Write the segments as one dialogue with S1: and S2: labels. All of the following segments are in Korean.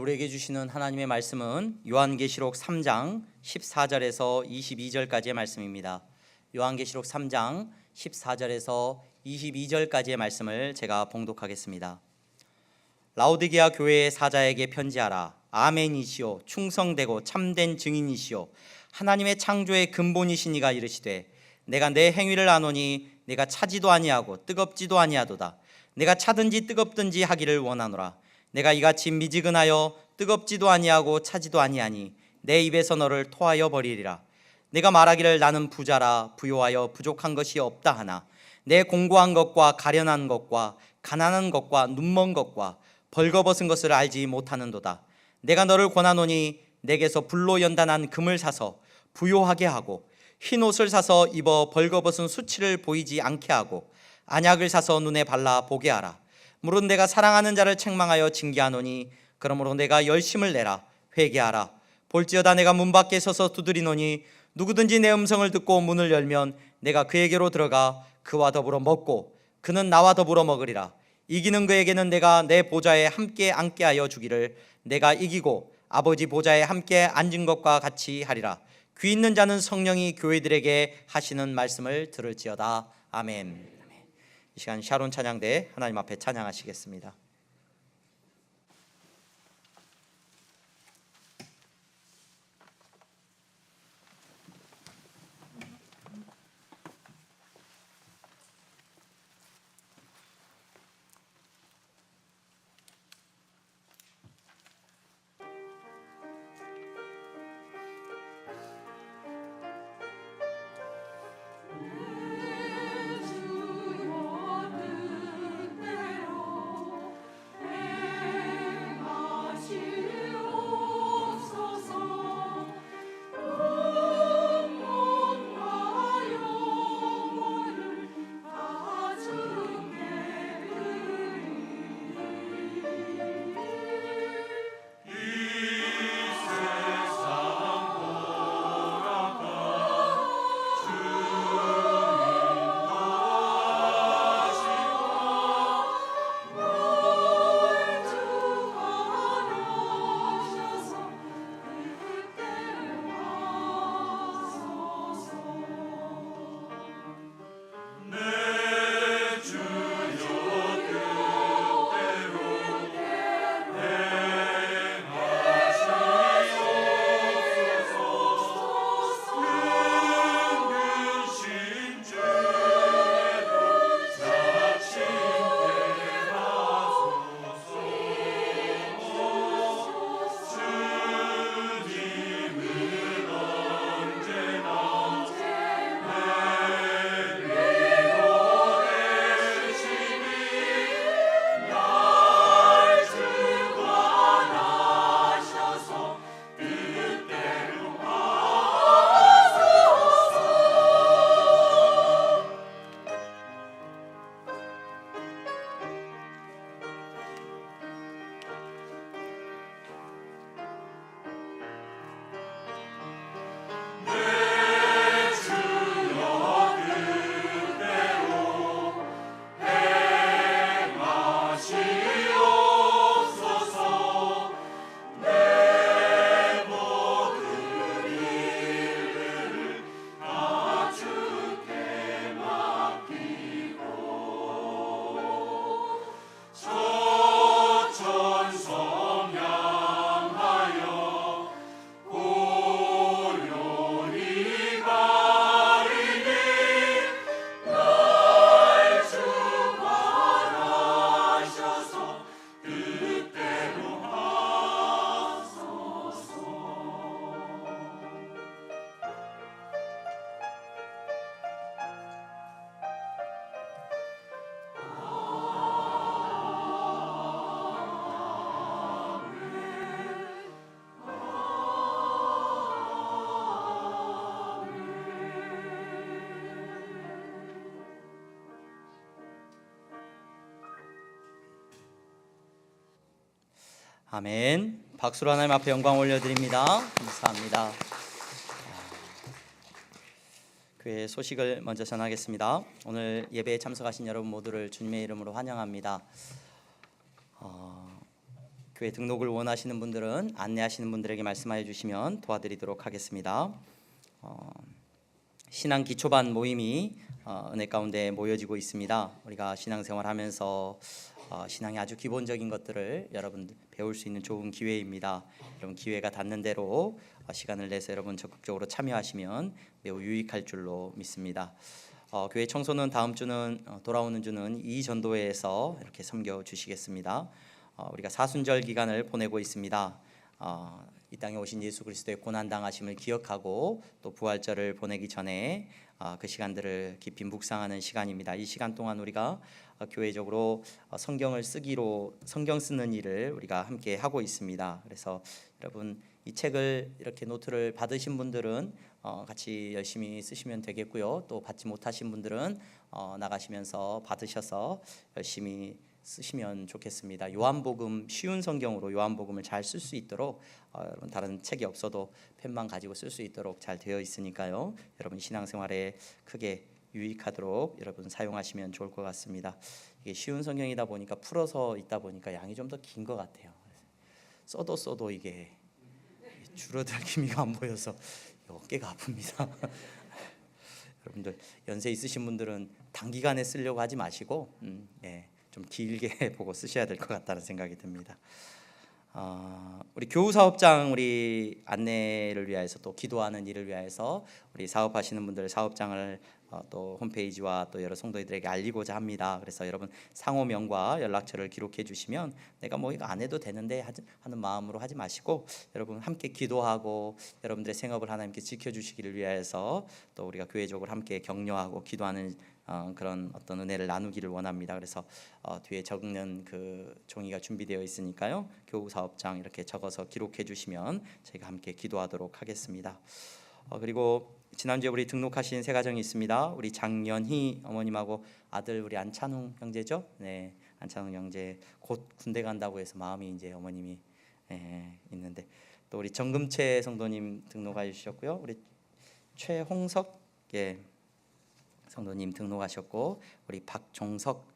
S1: 우리에게 주시는 하나님의 말씀은 요한계시록 3장 14절에서 22절까지의 말씀입니다. 요한계시록 3장 14절에서 22절까지의 말씀을 제가 봉독하겠습니다. 라오디게아 교회의 사자에게 편지하라. 아멘이시오 충성되고 참된 증인이시오 하나님의 창조의 근본이신 이가 이르시되 내가 내 행위를 아노니 내가 차지도 아니하고 뜨겁지도 아니하도다. 내가 차든지 뜨겁든지 하기를 원하노라. 내가 이같이 미지근하여 뜨겁지도 아니하고 차지도 아니하니 내 입에서 너를 토하여 버리리라. 내가 말하기를 나는 부자라 부요하여 부족한 것이 없다 하나 내 공고한 것과 가련한 것과 가난한 것과 눈먼 것과 벌거벗은 것을 알지 못하는도다. 내가 너를 권하노니 내게서 불로 연단한 금을 사서 부요하게 하고 흰 옷을 사서 입어 벌거벗은 수치를 보이지 않게 하고 안약을 사서 눈에 발라 보게 하라. 물은 내가 사랑하는 자를 책망하여 징계하노니 그러므로 내가 열심을 내라. 회개하라. 볼지어다 내가 문 밖에 서서 두드리노니 누구든지 내 음성을 듣고 문을 열면 내가 그에게로 들어가 그와 더불어 먹고 그는 나와 더불어 먹으리라. 이기는 그에게는 내가 내 보좌에 함께 앉게 하여 주기를 내가 이기고 아버지 보좌에 함께 앉은 것과 같이 하리라. 귀 있는 자는 성령이 교회들에게 하시는 말씀을 들을지어다. 아멘. 이 시간 샤론 찬양대 하나님 앞에 찬양하시겠습니다. 아멘. 박수로 하나님 앞에 영광 올려드립니다. 감사합니다. 교회 소식을 먼저 전하겠습니다. 오늘 예배에 참석하신 여러분 모두를 주님의 이름으로 환영합니다. 교회 등록을 원하시는 분들은 안내하시는 분들에게 말씀하여 주시면 도와드리도록 하겠습니다. 신앙 기초반 모임이 은혜 가운데 모여지고 있습니다. 우리가 신앙생활하면서 신앙의 아주 기본적인 것들을 여러분 배울 수 있는 좋은 기회입니다. 여러분 기회가 닿는 대로 시간을 내서 여러분 적극적으로 참여하시면 매우 유익할 줄로 믿습니다. 교회 청소는 다음 주는 돌아오는 주는 이 전도회에서 이렇게 섬겨 주시겠습니다. 우리가 사순절 기간을 보내고 있습니다. 이 땅에 오신 예수 그리스도의 고난 당하심을 기억하고 또 부활절을 보내기 전에 그 시간들을 깊이 묵상하는 시간입니다. 이 시간 동안 우리가 교회적으로 성경을 쓰기로 성경 쓰는 일을 우리가 함께 하고 있습니다. 그래서 여러분 이 책을 이렇게 노트를 받으신 분들은 같이 열심히 쓰시면 되겠고요. 또 받지 못하신 분들은 나가시면서 받으셔서 열심히 쓰시면 좋겠습니다. 요한복음 쉬운 성경으로 요한복음을 잘 쓸 수 있도록 여러분 다른 책이 없어도 펜만 가지고 쓸 수 있도록 잘 되어 있으니까요. 여러분 신앙생활에 크게 유익하도록 여러분 사용하시면 좋을 것 같습니다. 이게 쉬운 성경이다 보니까 풀어서 있다 보니까 양이 좀 더 긴 것 같아요. 써도 이게 줄어들 기미가 안 보여서 어깨가 아픕니다. 여러분들 연세 있으신 분들은 단기간에 쓰려고 하지 마시고 좀 길게 보고 쓰셔야 될 것 같다는 생각이 듭니다. 우리 교우 사업장 우리 안내를 위해서 또 기도하는 일을 위해서 우리 사업하시는 분들 사업장을 또 홈페이지와 또 여러 성도들에게 알리고자 합니다. 그래서 여러분 상호명과 연락처를 기록해 주시면 내가 뭐 이거 안 해도 되는데 하는 마음으로 하지 마시고 여러분 함께 기도하고 여러분들의 생업을 하나님께 지켜주시기를 위해서 또 우리가 교회적으로 함께 격려하고 기도하는 그런 어떤 은혜를 나누기를 원합니다. 그래서 뒤에 적는 그 종이가 준비되어 있으니까요. 교우 사업장 이렇게 적어서 기록해 주시면 저희가 함께 기도하도록 하겠습니다. 그리고 지난주에 우리 등록하신 세 가정이 있습니다. 우리 장연희 어머님하고 아들 우리 안찬웅 형제죠. 네, 안찬웅 형제 곧 군대 간다고 해서 마음이 이제 어머님이 있는데 또 우리 정금채 성도님 등록해 주셨고요. 우리 최홍석 성도님 등록하셨고 우리 박종석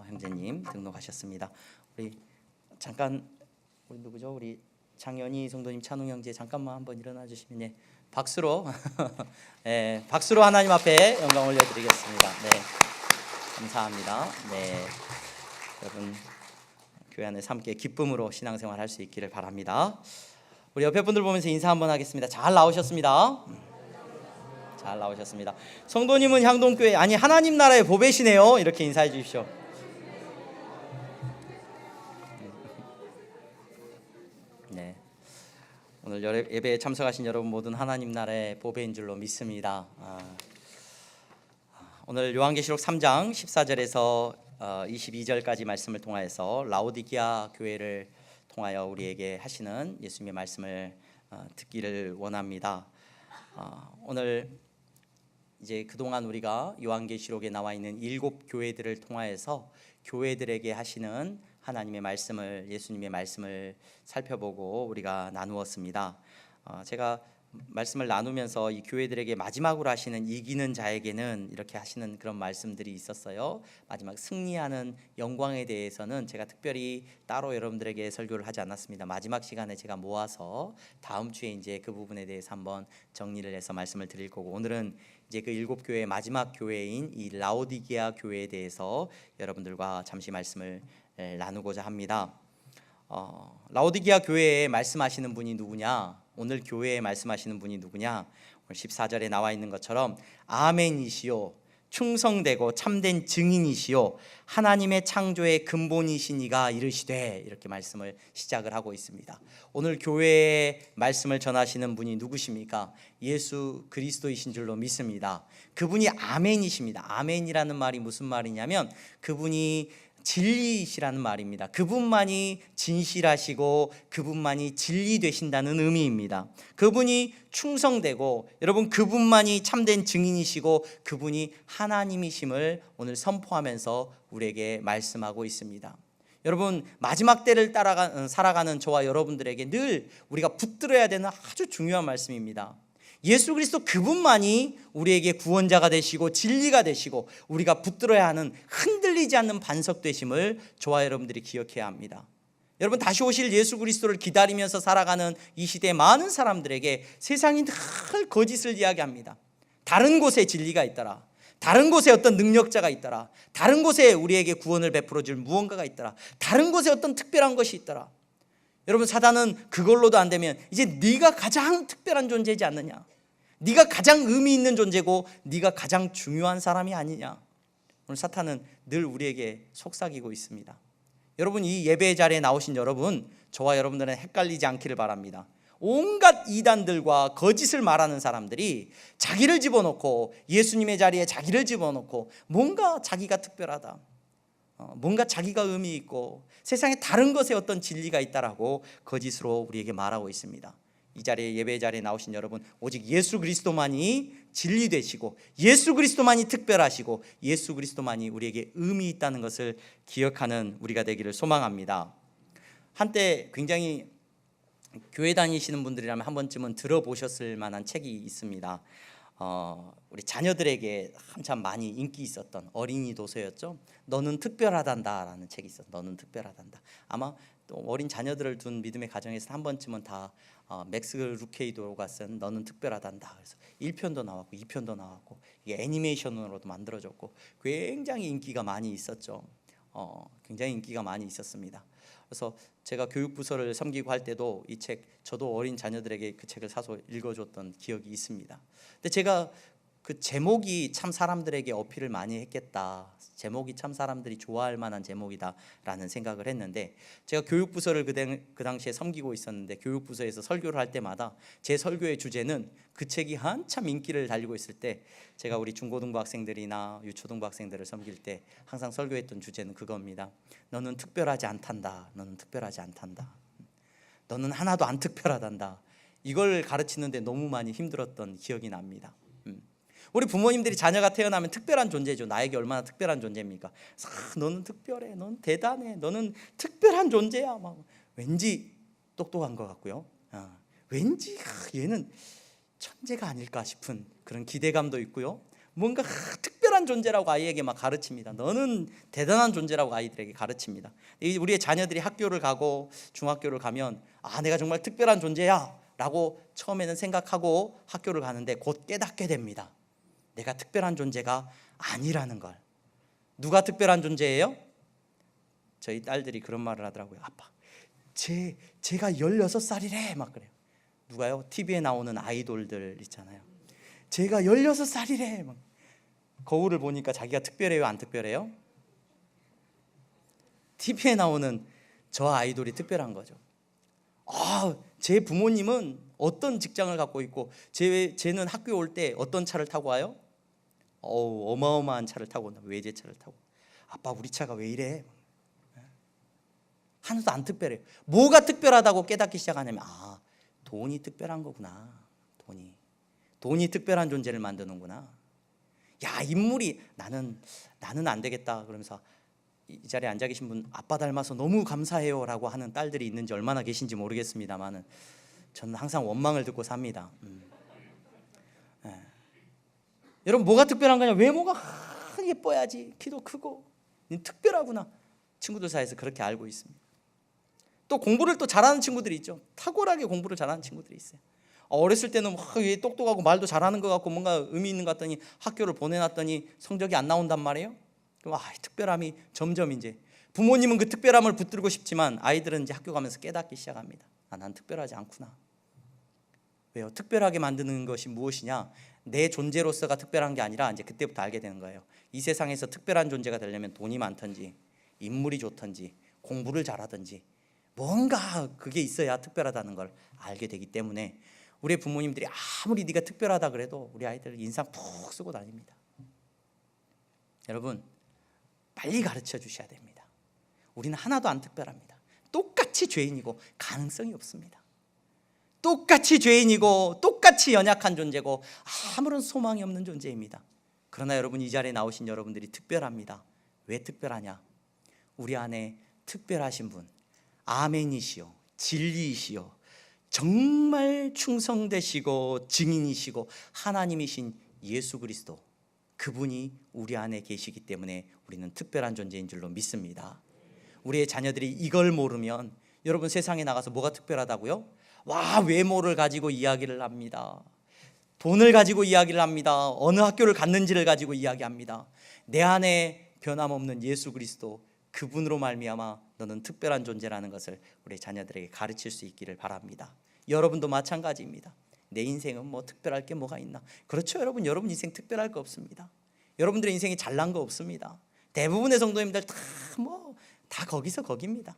S1: 형제님 등록하셨습니다. 우리 잠깐 우리 누구죠? 우리 장연희 성도님, 찬웅 형제 잠깐만 한번 일어나 주시면 박수로 박수로 하나님 앞에 영광 올려드리겠습니다. 네, 감사합니다. 네, 여러분 교회 안에서 함께 기쁨으로 신앙생활 할 수 있기를 바랍니다. 우리 옆에 분들 보면서 인사 한번 하겠습니다. 잘 나오셨습니다. 잘 나오셨습니다. 성도님은 향동교회 아니 하나님 나라의 보배시네요. 이렇게 인사해 주십시오. 네, 오늘 예배에 참석하신 여러분 모든 하나님 나라의 보배인 줄로 믿습니다. 오늘 요한계시록 3장 14절에서 22절까지 말씀을 통하여서 라오디게아 교회를 통하여 우리에게 하시는 예수님의 말씀을 듣기를 원합니다. 오늘 이제 그동안 우리가 요한계시록에 나와 있는 7 교회들을 통하여서 교회들에게 하시는 하나님의 말씀을 예수님의 말씀을 살펴보고 우리가 나누었습니다. 제가 말씀을 나누면서 이 교회들에게 마지막으로 하시는 이기는 자에게는 이렇게 하시는 그런 말씀들이 있었어요. 마지막 승리하는 영광에 대해서는 제가 특별히 따로 여러분들에게 설교를 하지 않았습니다. 마지막 시간에 제가 모아서 다음 주에 이제 그 부분에 대해서 한번 정리를 해서 말씀을 드릴 거고 오늘은 이제 그 7 교회의 마지막 교회인 이 라오디게아 교회에 대해서 여러분들과 잠시 말씀을 나누고자 합니다. 라오디게아 교회에 말씀하시는 분이 누구냐? 오늘 교회에 말씀하시는 분이 누구냐? 오늘 14절에 나와 있는 것처럼 아멘이시요 충성되고 참된 증인이시요 하나님의 창조의 근본이시니가 이르시되 이렇게 말씀을 시작을 하고 있습니다. 오늘 교회에 말씀을 전하시는 분이 누구십니까? 예수 그리스도이신 줄로 믿습니다. 그분이 아멘이십니다. 아멘이라는 말이 무슨 말이냐면 그분이 진리이시라는 말입니다. 그분만이 진실하시고 그분만이 진리 되신다는 의미입니다. 그분이 충성되고 여러분 그분만이 참된 증인이시고 그분이 하나님이심을 오늘 선포하면서 우리에게 말씀하고 있습니다. 여러분 마지막 때를 살아가는 저와 여러분들에게 늘 우리가 붙들어야 되는 아주 중요한 말씀입니다. 예수 그리스도 그분만이 우리에게 구원자가 되시고 진리가 되시고 우리가 붙들어야 하는 흔들리지 않는 반석 되심을 저와 여러분들이 기억해야 합니다. 여러분, 다시 오실 예수 그리스도를 기다리면서 살아가는 이 시대의 많은 사람들에게 세상이 늘 거짓을 이야기합니다. 다른 곳에 진리가 있더라, 다른 곳에 어떤 능력자가 있더라, 다른 곳에 우리에게 구원을 베풀어 줄 무언가가 있더라, 다른 곳에 어떤 특별한 것이 있더라. 여러분, 사단은 그걸로도 안 되면 이제 네가 가장 특별한 존재이지 않느냐, 네가 가장 의미 있는 존재고 네가 가장 중요한 사람이 아니냐. 오늘 사탄은 늘 우리에게 속삭이고 있습니다. 여러분, 이 예배의 자리에 나오신 여러분, 저와 여러분들은 헷갈리지 않기를 바랍니다. 온갖 이단들과 거짓을 말하는 사람들이 자기를 집어넣고, 예수님의 자리에 자기를 집어넣고, 뭔가 자기가 특별하다, 뭔가 자기가 의미 있고 세상에 다른 것에 어떤 진리가 있다라고 거짓으로 우리에게 말하고 있습니다. 이 자리에, 예배의 자리에 나오신 여러분, 오직 예수 그리스도만이 진리 되시고, 예수 그리스도만이 특별하시고, 예수 그리스도만이 우리에게 의미 있다는 것을 기억하는 우리가 되기를 소망합니다. 한때 굉장히 교회 다니시는 분들이라면 한 번쯤은 들어보셨을 만한 책이 있습니다. 우리 자녀들에게 한참 많이 인기 있었던 어린이 도서였죠. 너는 특별하단다라는 책이 있었어요. 너는 특별하단다. 아마 또 어린 자녀들을 둔 믿음의 가정에서 한 번쯤은 다 맥스 루케이도가 쓴 너는 특별하단다. 그래서 1편도 나왔고 2편도 나왔고, 이게 애니메이션으로도 만들어졌고 굉장히 인기가 많이 있었죠. 굉장히 인기가 많이 있었습니다. 그래서 제가 교육부서를 섬기고 할 때도 이 책, 저도 어린 자녀들에게 그 책을 사서 읽어줬던 기억이 있습니다. 근데 제가 그 제목이 참 사람들에게 어필을 많이 했겠다, 제목이 참 사람들이 좋아할 만한 제목이다라는 생각을 했는데, 제가 교육부서를 그 당시에 섬기고 있었는데, 교육부서에서 설교를 할 때마다 제 설교의 주제는 그 책이 한참 인기를 달리고 있을 때, 제가 우리 중고등부 학생들이나 유초등부 학생들을 섬길 때 항상 설교했던 주제는 그겁니다. 너는 특별하지 않단다. 너는 특별하지 않단다. 너는 하나도 안 특별하단다. 이걸 가르치는데 너무 많이 힘들었던 기억이 납니다. 우리 부모님들이 자녀가 태어나면 특별한 존재죠. 나에게 얼마나 특별한 존재입니까? 너는 특별해, 너는 대단해, 너는 특별한 존재야. 막 왠지 똑똑한 것 같고요. 왠지 얘는 천재가 아닐까 싶은 그런 기대감도 있고요. 뭔가 특별한 존재라고 아이에게 막 가르칩니다. 너는 대단한 존재라고 아이들에게 가르칩니다. 우리의 자녀들이 학교를 가고 중학교를 가면 내가 정말 특별한 존재야 라고 처음에는 생각하고 학교를 가는데 곧 깨닫게 됩니다. 내가 특별한 존재가 아니라는 걸. 누가 특별한 존재예요? 저희 딸들이 그런 말을 하더라고요. 아빠, 제가 16살이래 막 그래요. 누가요? TV에 나오는 아이돌들 있잖아요. 제가 16살이래 막. 거울을 보니까 자기가 특별해요, 안 특별해요? TV에 나오는 저 아이돌이 특별한 거죠. 제 부모님은 어떤 직장을 갖고 있고, 쟤는 학교 올 때 어떤 차를 타고 와요? 어마어마한 차를 타고 온다. 외제차를 타고. 아빠, 우리 차가 왜 이래? 하나도 안 특별해요. 뭐가 특별하다고 깨닫기 시작하냐면, 돈이 특별한 거구나. 돈이 특별한 존재를 만드는구나. 야, 인물이 나는 안 되겠다 그러면서, 이 자리에 앉아 계신 분 아빠 닮아서 너무 감사해요 라고 하는 딸들이 있는지 얼마나 계신지 모르겠습니다만, 저는 항상 원망을 듣고 삽니다. 여러분, 뭐가 특별한 거냐? 외모가 예뻐야지, 키도 크고, 특별하구나. 친구들 사이에서 그렇게 알고 있습니다. 또 공부를 또 잘하는 친구들이 있죠. 탁월하게 공부를 잘하는 친구들이 있어요. 어렸을 때는 똑똑하고 말도 잘하는 것 같고 뭔가 의미 있는 것 같더니 학교를 보내놨더니 성적이 안 나온단 말이에요. 그럼 특별함이 점점, 이제 부모님은 그 특별함을 붙들고 싶지만 아이들은 이제 학교 가면서 깨닫기 시작합니다. 난 특별하지 않구나. 왜요? 특별하게 만드는 것이 무엇이냐? 내 존재로서가 특별한 게 아니라 이제 그때부터 알게 되는 거예요. 이 세상에서 특별한 존재가 되려면 돈이 많든지, 인물이 좋든지, 공부를 잘하든지, 뭔가 그게 있어야 특별하다는 걸 알게 되기 때문에 우리 부모님들이 아무리 네가 특별하다 그래도 우리 아이들 인상 푹 쓰고 다닙니다. 여러분, 빨리 가르쳐 주셔야 됩니다. 우리는 하나도 안 특별합니다. 똑같이 죄인이고 가능성이 없습니다. 똑같이 죄인이고 똑같이 연약한 존재고 아무런 소망이 없는 존재입니다. 그러나 여러분, 이 자리에 나오신 여러분들이 특별합니다. 왜 특별하냐? 우리 안에 특별하신 분, 아멘이시요, 진리이시요, 정말 충성되시고 증인이시고 하나님이신 예수 그리스도, 그분이 우리 안에 계시기 때문에 우리는 특별한 존재인 줄로 믿습니다. 우리의 자녀들이 이걸 모르면 여러분 세상에 나가서 뭐가 특별하다고요? 와, 외모를 가지고 이야기를 합니다. 돈을 가지고 이야기를 합니다. 어느 학교를 갔는지를 가지고 이야기합니다. 내 안에 변함없는 예수 그리스도, 그분으로 말미암아 너는 특별한 존재라는 것을 우리 자녀들에게 가르칠 수 있기를 바랍니다. 여러분도 마찬가지입니다. 내 인생은 뭐 특별할 게 뭐가 있나? 그렇죠, 여러분. 여러분 인생 특별할 거 없습니다. 여러분들의 인생이 잘난 거 없습니다. 대부분의 성도님들 다 거기서 거기입니다.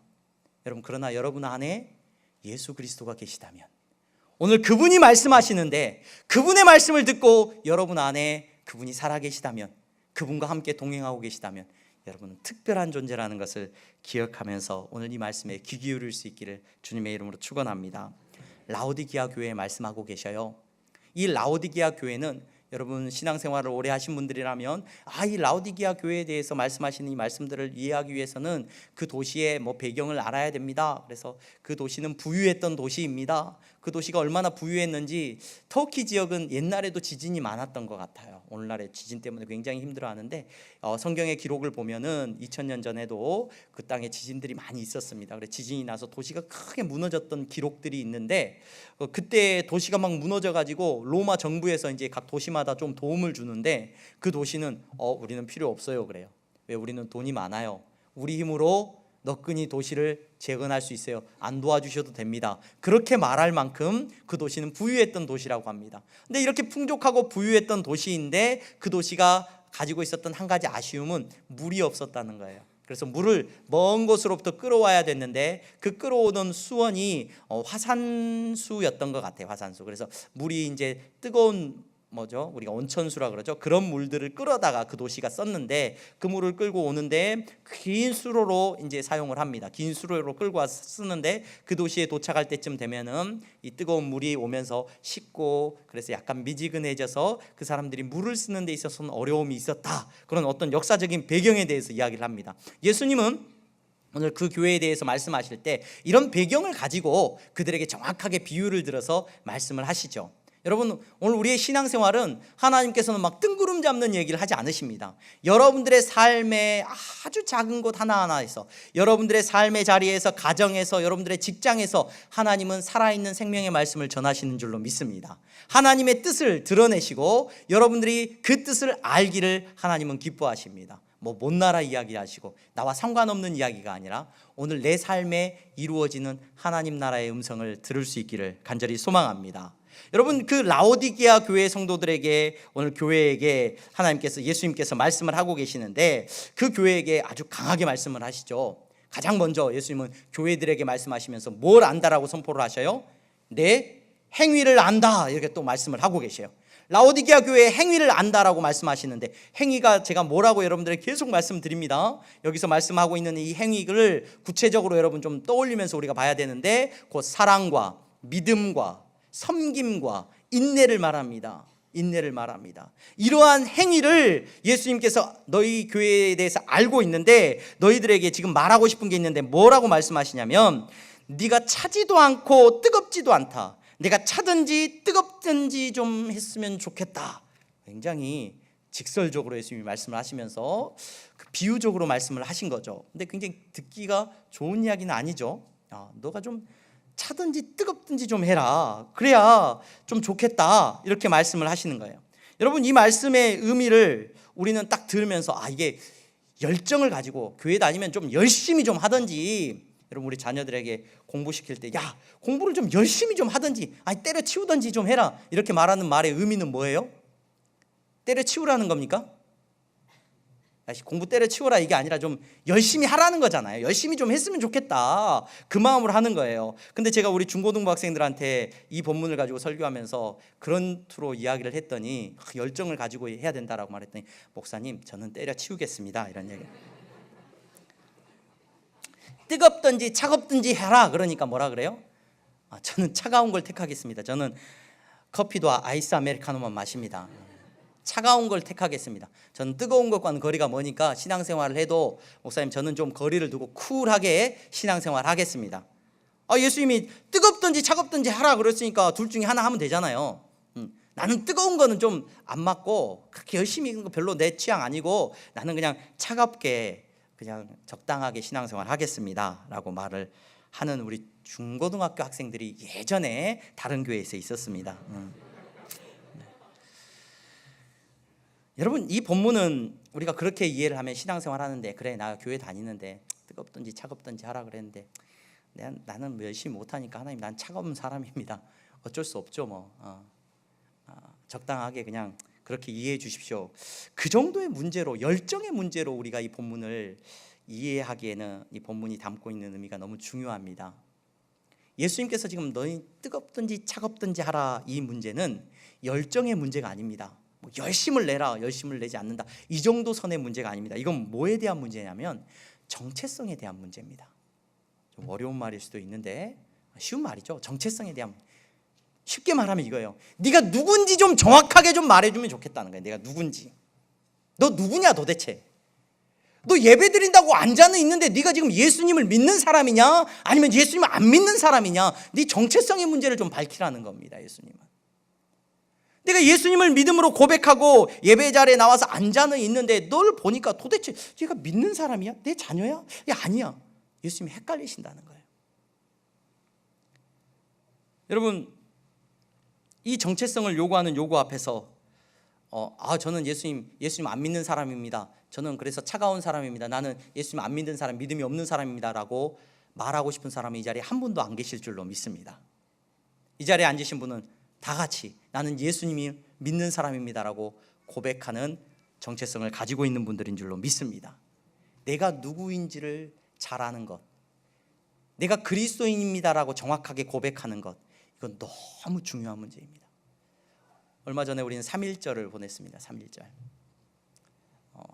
S1: 여러분, 그러나 여러분 안에 예수 그리스도가 계시다면, 오늘 그분이 말씀하시는데 그분의 말씀을 듣고 여러분 안에 그분이 살아계시다면, 그분과 함께 동행하고 계시다면 여러분은 특별한 존재라는 것을 기억하면서 오늘 이 말씀에 귀 기울일 수 있기를 주님의 이름으로 축원합니다. 라오디게아 교회에 말씀하고 계셔요. 이 라오디게아 교회는 여러분 신앙생활을 오래 하신 분들이라면 이 라오디게아 교회에 대해서 말씀하시는 이 말씀들을 이해하기 위해서는 그 도시의 배경을 알아야 됩니다. 그래서 그 도시는 부유했던 도시입니다. 그 도시가 얼마나 부유했는지, 터키 지역은 옛날에도 지진이 많았던 것 같아요. 오늘날의 지진 때문에 굉장히 힘들어하는데 성경의 기록을 보면은 2000년 전에도 그 땅에 지진들이 많이 있었습니다. 그래서 지진이 나서 도시가 크게 무너졌던 기록들이 있는데 그때 도시가 막 무너져가지고 로마 정부에서 이제 각 도시마다 좀 도움을 주는데 그 도시는 우리는 필요 없어요 그래요. 왜? 우리는 돈이 많아요. 우리 힘으로 너끈히 도시를 재건할 수 있어요. 안 도와주셔도 됩니다. 그렇게 말할 만큼 그 도시는 부유했던 도시라고 합니다. 근데 이렇게 풍족하고 부유했던 도시인데 그 도시가 가지고 있었던 한 가지 아쉬움은 물이 없었다는 거예요. 그래서 물을 먼 곳으로부터 끌어와야 됐는데 그 끌어오던 수원이 화산수였던 것 같아요. 화산수. 그래서 물이 이제 뜨거운 우리가 온천수라 그러죠. 그런 물들을 끌어다가 그 도시가 썼는데 그 물을 끌고 오는데 긴 수로로 이제 사용을 합니다. 긴 수로로 끌고 와서 쓰는데 그 도시에 도착할 때쯤 되면은 이 뜨거운 물이 오면서 식고 그래서 약간 미지근해져서 그 사람들이 물을 쓰는 데 있어서는 어려움이 있었다. 그런 어떤 역사적인 배경에 대해서 이야기를 합니다. 예수님은 오늘 그 교회에 대해서 말씀하실 때 이런 배경을 가지고 그들에게 정확하게 비유를 들어서 말씀을 하시죠. 여러분, 오늘 우리의 신앙생활은 하나님께서는 막 뜬구름 잡는 얘기를 하지 않으십니다. 여러분들의 삶의 아주 작은 곳 하나하나에서, 여러분들의 삶의 자리에서, 가정에서, 여러분들의 직장에서 하나님은 살아있는 생명의 말씀을 전하시는 줄로 믿습니다. 하나님의 뜻을 드러내시고 여러분들이 그 뜻을 알기를 하나님은 기뻐하십니다. 못나라 이야기하시고 나와 상관없는 이야기가 아니라 오늘 내 삶에 이루어지는 하나님 나라의 음성을 들을 수 있기를 간절히 소망합니다. 여러분, 그 라오디게아 교회 성도들에게, 오늘 교회에게 하나님께서, 예수님께서 말씀을 하고 계시는데 그 교회에게 아주 강하게 말씀을 하시죠. 가장 먼저 예수님은 교회들에게 말씀하시면서 뭘 안다라고 선포를 하셔요? 내 행위를 안다, 이렇게 또 말씀을 하고 계셔요. 라오디게아 교회의 행위를 안다라고 말씀하시는데, 행위가 제가 뭐라고 여러분들에게 계속 말씀드립니다. 여기서 말씀하고 있는 이 행위를 구체적으로 여러분 좀 떠올리면서 우리가 봐야 되는데, 곧 사랑과 믿음과 섬김과 인내를 말합니다. 인내를 말합니다. 이러한 행위를 예수님께서 너희 교회에 대해서 알고 있는데 너희들에게 지금 말하고 싶은 게 있는데 뭐라고 말씀하시냐면, 네가 차지도 않고 뜨겁지도 않다. 내가 차든지 뜨겁든지 좀 했으면 좋겠다. 굉장히 직설적으로 예수님이 말씀을 하시면서 비유적으로 말씀을 하신 거죠. 근데 굉장히 듣기가 좋은 이야기는 아니죠. 너가 좀 차든지 뜨겁든지 좀 해라. 그래야 좀 좋겠다. 이렇게 말씀을 하시는 거예요. 여러분, 이 말씀의 의미를 우리는 딱 들으면서 이게 열정을 가지고 교회 다니면 좀 열심히 좀 하든지, 여러분 우리 자녀들에게 공부시킬 때 공부를 좀 열심히 좀 하든지 때려치우든지 좀 해라, 이렇게 말하는 말의 의미는 뭐예요? 때려치우라는 겁니까? 공부 때려치워라 이게 아니라 좀 열심히 하라는 거잖아요. 열심히 좀 했으면 좋겠다, 그 마음으로 하는 거예요. 근데 제가 우리 중고등부 학생들한테 이 본문을 가지고 설교하면서 그런 투로 이야기를 했더니 열정을 가지고 해야 된다라고 말했더니, 목사님 저는 때려치우겠습니다, 이런 얘기. 뜨겁든지 차갑든지 해라. 그러니까 뭐라 그래요? 저는 차가운 걸 택하겠습니다. 저는 커피도 아이스 아메리카노만 마십니다. 차가운 걸 택하겠습니다. 저는 뜨거운 것과는 거리가 머니까 신앙생활을 해도 목사님 저는 좀 거리를 두고 쿨하게 신앙생활 하겠습니다. 예수님이 뜨겁든지 차갑든지 하라 그랬으니까 둘 중에 하나 하면 되잖아요. 나는 뜨거운 거는 좀 안 맞고 그렇게 열심히 하는 거 별로 내 취향 아니고 나는 그냥 차갑게 그냥 적당하게 신앙생활 하겠습니다 라고 말을 하는 우리 중고등학교 학생들이 예전에 다른 교회에서 있었습니다. 여러분, 이 본문은 우리가 그렇게 이해를 하면 신앙생활 하는데, 그래 나 교회 다니는데 뜨겁든지 차갑든지 하라 그랬는데 나는 열심히 못하니까 하나님 난 차가운 사람입니다. 어쩔 수 없죠 뭐. 적당하게 그냥 그렇게 이해해 주십시오. 그 정도의 문제로, 열정의 문제로 우리가 이 본문을 이해하기에는 이 본문이 담고 있는 의미가 너무 중요합니다. 예수님께서 지금 너희 뜨겁든지 차갑든지 하라, 이 문제는 열정의 문제가 아닙니다. 뭐 열심을 내라, 열심을 내지 않는다, 이 정도 선의 문제가 아닙니다. 이건 뭐에 대한 문제냐면 정체성에 대한 문제입니다. 좀 어려운 말일 수도 있는데 쉬운 말이죠. 정체성에 대한, 쉽게 말하면 이거예요. 네가 누군지 좀 정확하게 좀 말해주면 좋겠다는 거예요. 내가 누군지. 너 누구냐 도대체? 너 예배 드린다고 앉아는 있는데 네가 지금 예수님을 믿는 사람이냐 아니면 예수님을 안 믿는 사람이냐, 네 정체성의 문제를 좀 밝히라는 겁니다. 예수님은 내가 예수님을 믿음으로 고백하고 예배 자리에 나와서 앉아는 있는데 널 보니까 도대체 얘가 믿는 사람이야? 내 자녀야? 야, 아니야. 예수님이 헷갈리신다는 거예요. 여러분, 이 정체성을 요구하는 요구 앞에서 저는 예수님 안 믿는 사람입니다. 저는 그래서 차가운 사람입니다. 나는 예수님 안 믿는 사람, 믿음이 없는 사람입니다 라고 말하고 싶은 사람이 이 자리에 한 분도 안 계실 줄로 믿습니다. 이 자리에 앉으신 분은 다 같이 나는 예수님이 믿는 사람입니다 라고 고백하는 정체성을 가지고 있는 분들인 줄로 믿습니다. 내가 누구인지를 잘 아는 것, 내가 그리스도인입니다 라고 정확하게 고백하는 것, 이건 너무 중요한 문제입니다. 얼마 전에 우리는 3.1절을 보냈습니다. 3.1절.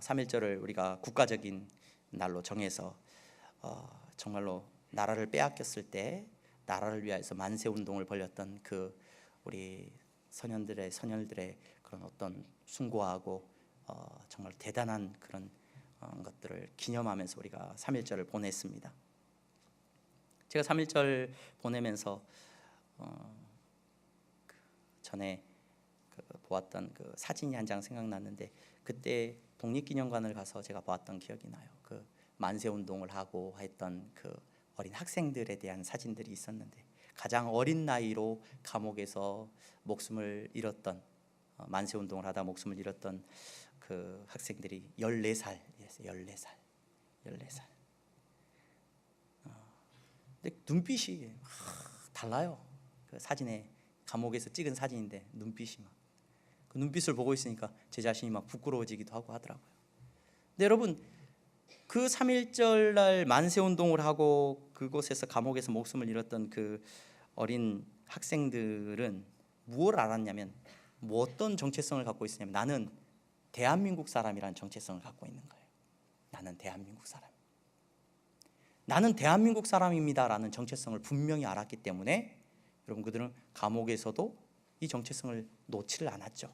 S1: 3.1절을 우리가 국가적인 날로 정해서 정말로 나라를 빼앗겼을 때 나라를 위해서 만세운동을 벌였던 그 우리 선열들의 그런 어떤 숭고하고 정말 대단한 그런 것들을 기념하면서 우리가 3.1절을 보냈습니다. 제가 3.1절 보내면서 전에 보았던 그 사진이 한 장 생각났는데, 그때 독립기념관을 가서 제가 보았던 기억이 나요. 그 만세운동을 하고 했던 그 어린 학생들에 대한 사진들이 있었는데, 가장 어린 나이로 감옥에서 목숨을 잃었던, 만세운동을 하다 목숨을 잃었던 그 학생들이 14살이었어요. 14살. 근데 눈빛이 달라요. 그 사진에, 감옥에서 찍은 사진인데 눈빛이 막, 그 눈빛을 보고 있으니까 제 자신이 막 부끄러워지기도 하고 하더라고요. 근데 여러분, 그 3.1절 날 만세운동을 하고 그곳에서 감옥에서 목숨을 잃었던 그 어린 학생들은 무엇을 알았냐면, 뭐 어떤 정체성을 갖고 있었냐면, 나는 대한민국 사람이라는 정체성을 갖고 있는 거예요. 나는 대한민국 사람, 나는 대한민국 사람입니다라는 정체성을 분명히 알았기 때문에 여러분, 그들은 감옥에서도 이 정체성을 놓지를 않았죠.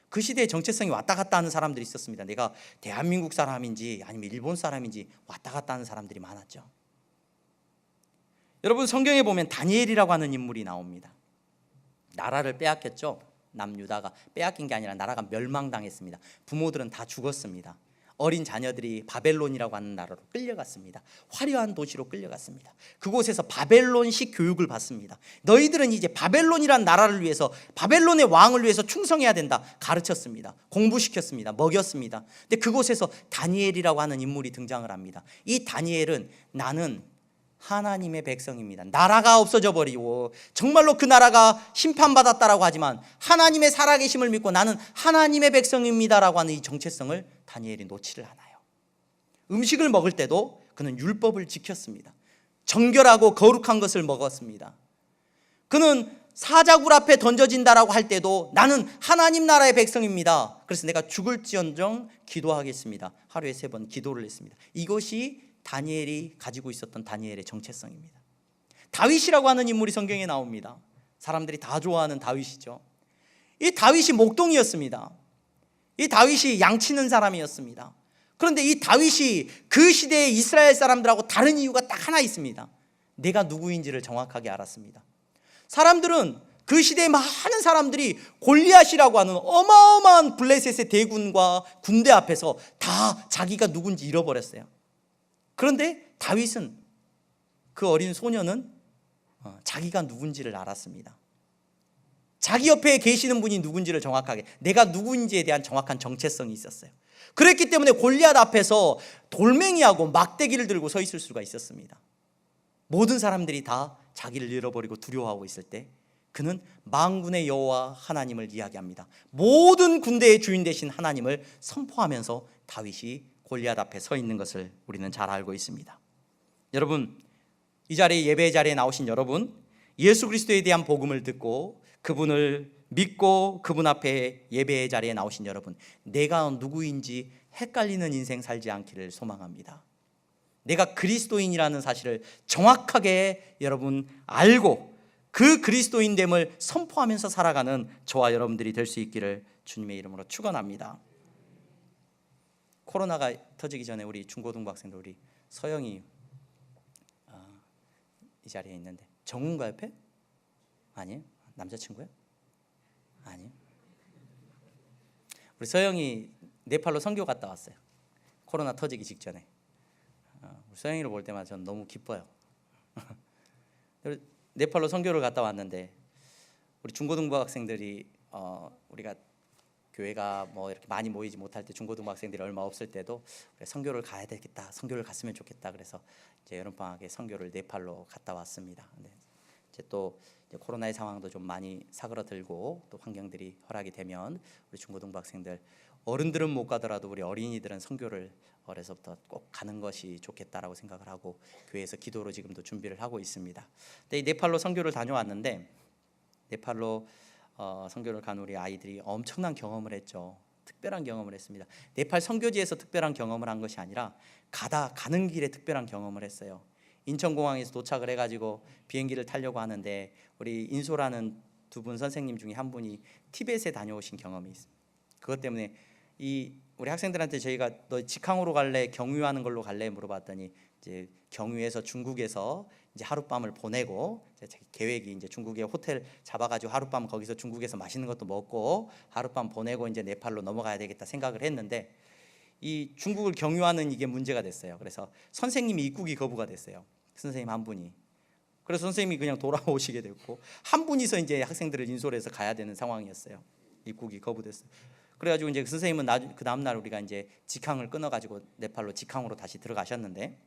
S1: 그 시대에 정체성이 왔다 갔다 하는 사람들이 있었습니다. 내가 대한민국 사람인지 아니면 일본 사람인지 왔다 갔다 하는 사람들이 많았죠. 여러분, 성경에 보면 다니엘이라고 하는 인물이 나옵니다. 나라를 빼앗겼죠. 남유다가 빼앗긴 게 아니라 나라가 멸망당했습니다. 부모들은 다 죽었습니다. 어린 자녀들이 바벨론이라고 하는 나라로 끌려갔습니다. 화려한 도시로 끌려갔습니다. 그곳에서 바벨론식 교육을 받습니다. 너희들은 이제 바벨론이란 나라를 위해서, 바벨론의 왕을 위해서 충성해야 된다 가르쳤습니다. 공부시켰습니다. 먹였습니다. 근데 그곳에서 다니엘이라고 하는 인물이 등장을 합니다. 이 다니엘은 나는 하나님의 백성입니다. 나라가 없어져 버리고 정말로 그 나라가 심판받았다라고 하지만 하나님의 살아계심을 믿고 나는 하나님의 백성입니다라고 하는 이 정체성을 다니엘이 놓지를 않아요. 음식을 먹을 때도 그는 율법을 지켰습니다. 정결하고 거룩한 것을 먹었습니다. 그는 사자굴 앞에 던져진다라고 할 때도 나는 하나님 나라의 백성입니다. 그래서 내가 죽을지언정 기도하겠습니다. 하루에 3번 기도를 했습니다. 이것이 다니엘이 가지고 있었던 다니엘의 정체성입니다. 다윗이라고 하는 인물이 성경에 나옵니다. 사람들이 다 좋아하는 다윗이죠. 이 다윗이 목동이었습니다. 이 다윗이 양치는 사람이었습니다. 그런데 이 다윗이 그 시대의 이스라엘 사람들하고 다른 이유가 딱 하나 있습니다. 내가 누구인지를 정확하게 알았습니다. 사람들은, 그 시대의 많은 사람들이 골리앗이라고 하는 어마어마한 블레셋의 대군과 군대 앞에서 다 자기가 누군지 잃어버렸어요. 그런데 다윗은 그 어린 소녀는 자기가 누군지를 알았습니다. 자기 옆에 계시는 분이 누군지를 정확하게, 내가 누구인지에 대한 정확한 정체성이 있었어요. 그랬기 때문에 골리앗 앞에서 돌멩이하고 막대기를 들고 서 있을 수가 있었습니다. 모든 사람들이 다 자기를 잃어버리고 두려워하고 있을 때 그는 만군의 여호와 하나님을 이야기합니다. 모든 군대의 주인 되신 하나님을 선포하면서 다윗이 골리앗 앞에 서 있는 것을 우리는 잘 알고 있습니다. 여러분, 이 자리에, 예배 자리에 나오신 여러분, 예수 그리스도에 대한 복음을 듣고 그분을 믿고 그분 앞에 예배의 자리에 나오신 여러분, 내가 누구인지 헷갈리는 인생 살지 않기를 소망합니다. 내가 그리스도인이라는 사실을 정확하게 여러분 알고 그 그리스도인됨을 선포하면서 살아가는 저와 여러분들이 될 수 있기를 주님의 이름으로 축원합니다. 코로나가 터지기 전에 우리 중고등부 학생들, 우리 서영이 이 자리에 있는데, 정훈가 옆에? 아니에요? 남자친구야? 아니에요? 우리 서영이 네팔로 선교 갔다 왔어요. 코로나 터지기 직전에. 우리 서영이를 볼 때마다 저는 너무 기뻐요. 네팔로 선교를 갔다 왔는데 우리 중고등부 학생들이 우리가 교회가 뭐 이렇게 많이 모이지 못할 때, 중고등부 학생들이 얼마 없을 때도 선교를 가야 되겠다, 선교를 갔으면 좋겠다, 그래서 이제 여름방학에 선교를 네팔로 갔다 왔습니다. 근데 이제 또 이제 코로나의 상황도 좀 많이 사그러들고 또 환경들이 허락이 되면 우리 중고등부 학생들, 어른들은 못 가더라도 우리 어린이들은 선교를 어려서부터 꼭 가는 것이 좋겠다라고 생각을 하고 교회에서 기도로 지금도 준비를 하고 있습니다. 근데 이 네팔로 선교를 다녀왔는데, 네팔로 선교를 간 우리 아이들이 엄청난 경험을 했죠. 특별한 경험을 했습니다. 네팔 선교지에서 특별한 경험을 한 것이 아니라 가는 길에 특별한 경험을 했어요. 인천공항에서 도착을 해가지고 비행기를 타려고 하는데 우리 인소라는 두 분 선생님 중에 한 분이 티벳에 다녀오신 경험이 있습니다. 그것 때문에 우리 학생들한테 저희가 너 직항으로 갈래, 경유하는 걸로 갈래 물어봤더니 이제 경유해서 중국에서 이제 하룻밤을 보내고, 계획이 이제 중국에 호텔 잡아가지고 하룻밤 거기서 중국에서 맛있는 것도 먹고 하룻밤 보내고 이제 네팔로 넘어가야 되겠다 생각을 했는데, 이 중국을 경유하는 이게 문제가 됐어요. 그래서 선생님이 입국이 거부가 됐어요. 선생님 한 분이. 그래서 선생님이 그냥 돌아오시게 됐고, 한 분이서 이제 학생들을 인솔 해서 가야 되는 상황이었어요. 입국이 거부됐어요. 그래가지고 이제 그 선생님은 그 다음 날 우리가 이제 직항을 끊어가지고 네팔로 직항으로 다시 들어가셨는데,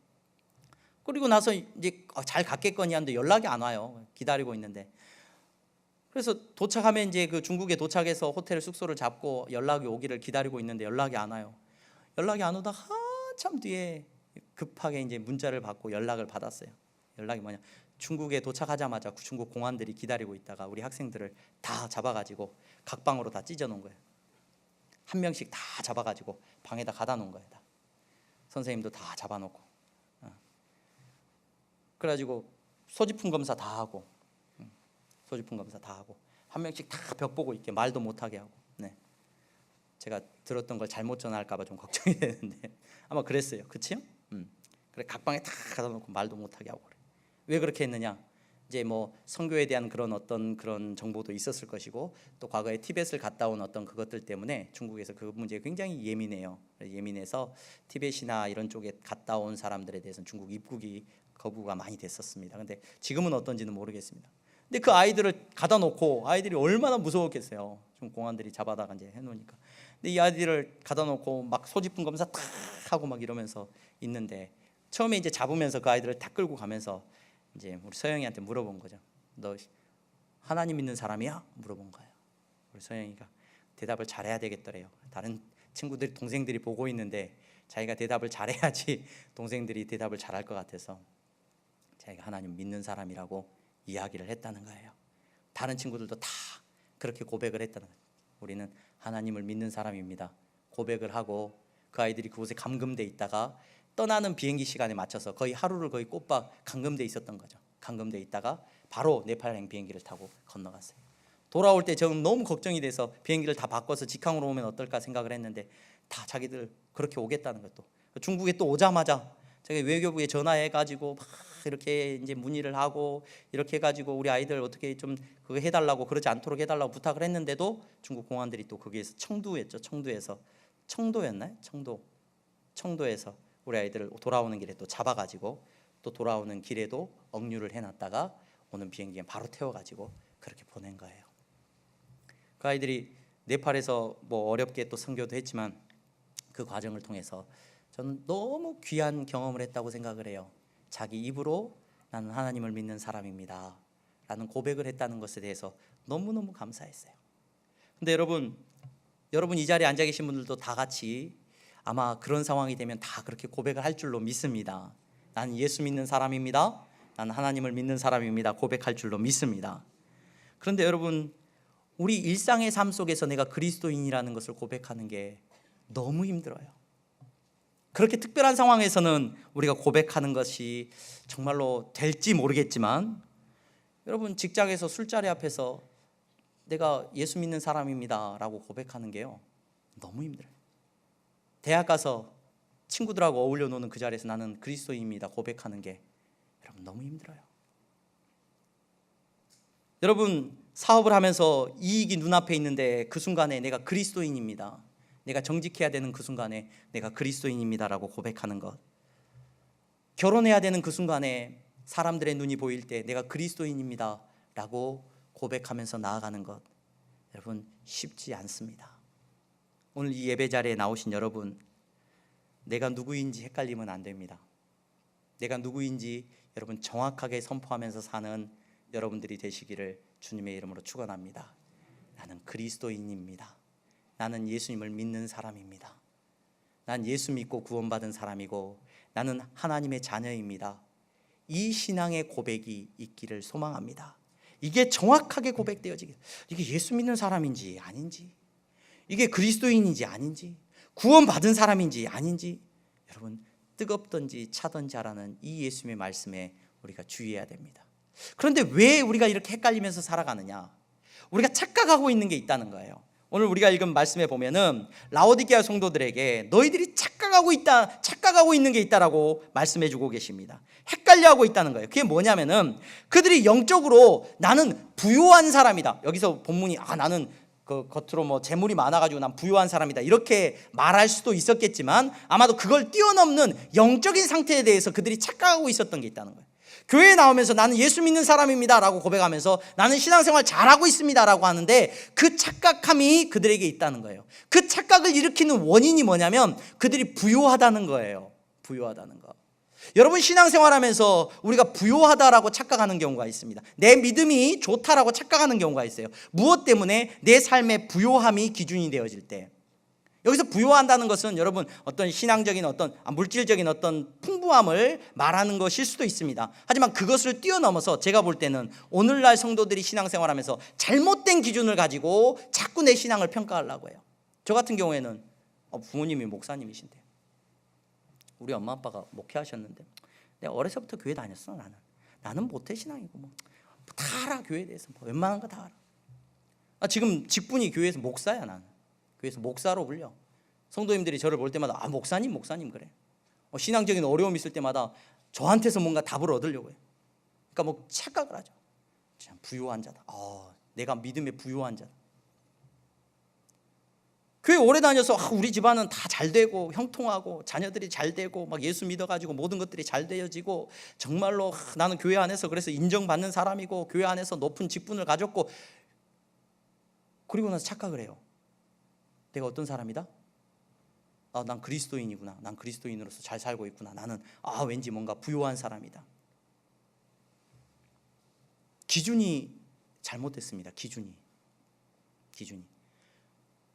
S1: 그리고 나서 이제 잘 갔겠거니 하는데 연락이 안 와요. 기다리고 있는데. 그래서 도착하면 이제 그 중국에 도착해서 호텔 숙소를 잡고 연락이 오기를 기다리고 있는데 연락이 안 와요. 연락이 안 오다 한참 뒤에 급하게 이제 문자를 받고 연락을 받았어요. 연락이 뭐냐? 중국에 도착하자마자 중국 공안들이 기다리고 있다가 우리 학생들을 다 잡아가지고 각 방으로 다 찢어 놓은 거예요. 한 명씩 다 잡아가지고 방에다 가다 놓은 거예요. 다. 선생님도 다 잡아놓고. 그래가지고 소지품 검사 다 하고, 소지품 검사 다 하고, 한 명씩 다 벽 보고 있게 말도 못하게 하고. 네. 제가 들었던 걸 잘못 전할까봐 좀 걱정이 되는데 아마 그랬어요. 그치요? 그래 각 방에 다 가다 놓고 말도 못하게 하고 그래. 왜 그렇게 했느냐? 이제 뭐 선교에 대한 그런 어떤 그런 정보도 있었을 것이고, 또 과거에 티벳을 갔다 온 어떤 그것들 때문에 중국에서 그 문제에 굉장히 예민해요. 예민해서 티벳이나 이런 쪽에 갔다 온 사람들에 대해서는 중국 입국이 거부가 많이 됐었습니다. 근데 지금은 어떤지는 모르겠습니다. 근데 그 아이들을 가다 놓고 아이들이 얼마나 무서웠겠어요. 좀 공안들이 잡아다가 이제 해놓으니까. 근데 이 아이들을 가다 놓고 막 소지품 검사 탁 하고 막 이러면서 있는데, 처음에 이제 잡으면서 그 아이들을 다 끌고 가면서 이제 우리 서영이한테 물어본 거죠. 너 하나님 믿는 사람이야? 물어본 거예요. 우리 서영이가 대답을 잘해야 되겠더래요. 다른 친구들이, 동생들이 보고 있는데 자기가 대답을 잘해야지 동생들이 대답을 잘할 것 같아서 자기가 하나님 믿는 사람이라고 이야기를 했다는 거예요. 다른 친구들도 다 그렇게 고백을 했다는 거예요. 우리는 하나님을 믿는 사람입니다. 고백을 하고 그 아이들이 그곳에 감금돼 있다가 떠나는 비행기 시간에 맞춰서 거의 하루를 거의 꼬박 감금돼 있었던 거죠. 감금돼 있다가 바로 네팔행 비행기를 타고 건너갔어요. 돌아올 때 저는 너무 걱정이 돼서 비행기를 다 바꿔서 직항으로 오면 어떨까 생각을 했는데, 다 자기들 그렇게 오겠다는 것도. 중국에 또 오자마자 제가 외교부에 전화해가지고 막 이렇게 이제 문의를 하고 이렇게 해가지고 우리 아이들 어떻게 좀 그거 해달라고, 그러지 않도록 해달라고 부탁을 했는데도 중국 공안들이 또 거기에서 청두했죠. 청도였나요? 청도에서 우리 아이들을 돌아오는 길에 또 잡아가지고 또 돌아오는 길에도 억류를 해놨다가 오는 비행기에 바로 태워가지고 그렇게 보낸 거예요. 그 아이들이 네팔에서 뭐 어렵게 또 선교도 했지만 그 과정을 통해서 저는 너무 귀한 경험을 했다고 생각을 해요. 자기 입으로 나는 하나님을 믿는 사람입니다 라는 고백을 했다는 것에 대해서 너무너무 감사했어요. 근데 여러분 이 자리에 앉아 계신 분들도 다 같이 아마 그런 상황이 되면 다 그렇게 고백을 할 줄로 믿습니다. 나는 예수 믿는 사람입니다, 나는 하나님을 믿는 사람입니다 고백할 줄로 믿습니다. 그런데 여러분, 우리 일상의 삶 속에서 내가 그리스도인이라는 것을 고백하는 게 너무 힘들어요. 그렇게 특별한 상황에서는 우리가 고백하는 것이 정말로 될지 모르겠지만, 여러분 직장에서 술자리 앞에서 내가 예수 믿는 사람입니다 라고 고백하는 게요 너무 힘들어요. 대학 가서 친구들하고 어울려 노는 그 자리에서 나는 그리스도인입니다 고백하는 게 여러분 너무 힘들어요. 여러분 사업을 하면서 이익이 눈앞에 있는데 그 순간에 내가 그리스도인입니다, 내가 정직해야 되는 그 순간에 내가 그리스도인입니다 라고 고백하는 것, 결혼해야 되는 그 순간에 사람들의 눈이 보일 때 내가 그리스도인입니다 라고 고백하면서 나아가는 것, 여러분 쉽지 않습니다. 오늘 이 예배 자리에 나오신 여러분, 내가 누구인지 헷갈리면 안 됩니다. 내가 누구인지 여러분 정확하게 선포하면서 사는 여러분들이 되시기를 주님의 이름으로 축원합니다. 나는 그리스도인입니다. 나는 예수님을 믿는 사람입니다. 난 예수 믿고 구원받은 사람이고 나는 하나님의 자녀입니다. 이 신앙의 고백이 있기를 소망합니다. 이게 정확하게 고백되어지게, 이게 예수 믿는 사람인지 아닌지, 이게 그리스도인인지 아닌지, 구원받은 사람인지 아닌지, 여러분 뜨겁던지 차던지 하라는 이 예수님의 말씀에 우리가 주의해야 됩니다. 그런데 왜 우리가 이렇게 헷갈리면서 살아가느냐? 우리가 착각하고 있는 게 있다는 거예요. 오늘 우리가 읽은 말씀에 보면은 라오디게아 성도들에게 너희들이 착각하고 있는 게 있다라고 말씀해 주고 계십니다. 헷갈려하고 있다는 거예요. 그게 뭐냐면은 그들이 영적으로 나는 부요한 사람이다. 여기서 본문이 나는 그 겉으로 뭐 재물이 많아가지고 난 부요한 사람이다 이렇게 말할 수도 있었겠지만, 아마도 그걸 뛰어넘는 영적인 상태에 대해서 그들이 착각하고 있었던 게 있다는 거예요. 교회에 나오면서 나는 예수 믿는 사람입니다 라고 고백하면서 나는 신앙생활 잘하고 있습니다 라고 하는데 그 착각함이 그들에게 있다는 거예요. 그 착각을 일으키는 원인이 뭐냐면 그들이 부요하다는 거예요. 부요하다는 거. 여러분 신앙생활하면서 우리가 부요하다라고 착각하는 경우가 있습니다. 내 믿음이 좋다라고 착각하는 경우가 있어요. 무엇 때문에? 내 삶의 부요함이 기준이 되어질 때. 여기서 부요한다는 것은 여러분 어떤 신앙적인 어떤 물질적인 어떤 풍부함을 말하는 것일 수도 있습니다. 하지만 그것을 뛰어넘어서 제가 볼 때는 오늘날 성도들이 신앙생활하면서 잘못된 기준을 가지고 자꾸 내 신앙을 평가하려고 해요. 저 같은 경우에는 부모님이 목사님이신데 우리 엄마 아빠가 목회하셨는데 내가 어려서부터 교회 다녔어. 나는 모태신앙이고 뭐 다 알아. 교회에 대해서 뭐 웬만한 거 다 알아. 지금 직분이 교회에서 목사야. 나는 교회에서 목사로 불려. 성도님들이 저를 볼 때마다 목사님 그래. 신앙적인 어려움이 있을 때마다 저한테서 뭔가 답을 얻으려고 해요. 그러니까 뭐 착각을 하죠. 참 부요한 자다. 내가 믿음에 부요한 자다. 교회 오래 다녀서 우리 집안은 다 잘 되고 형통하고 자녀들이 잘 되고 막 예수 믿어가지고 모든 것들이 잘 되어지고 정말로 나는 교회 안에서 그래서 인정받는 사람이고 교회 안에서 높은 직분을 가졌고, 그리고 나서 착각을 해요. 내가 어떤 사람이다? 난 그리스도인이구나. 난 그리스도인으로서 잘 살고 있구나. 나는 왠지 뭔가 부요한 사람이다. 기준이 잘못됐습니다. 기준이.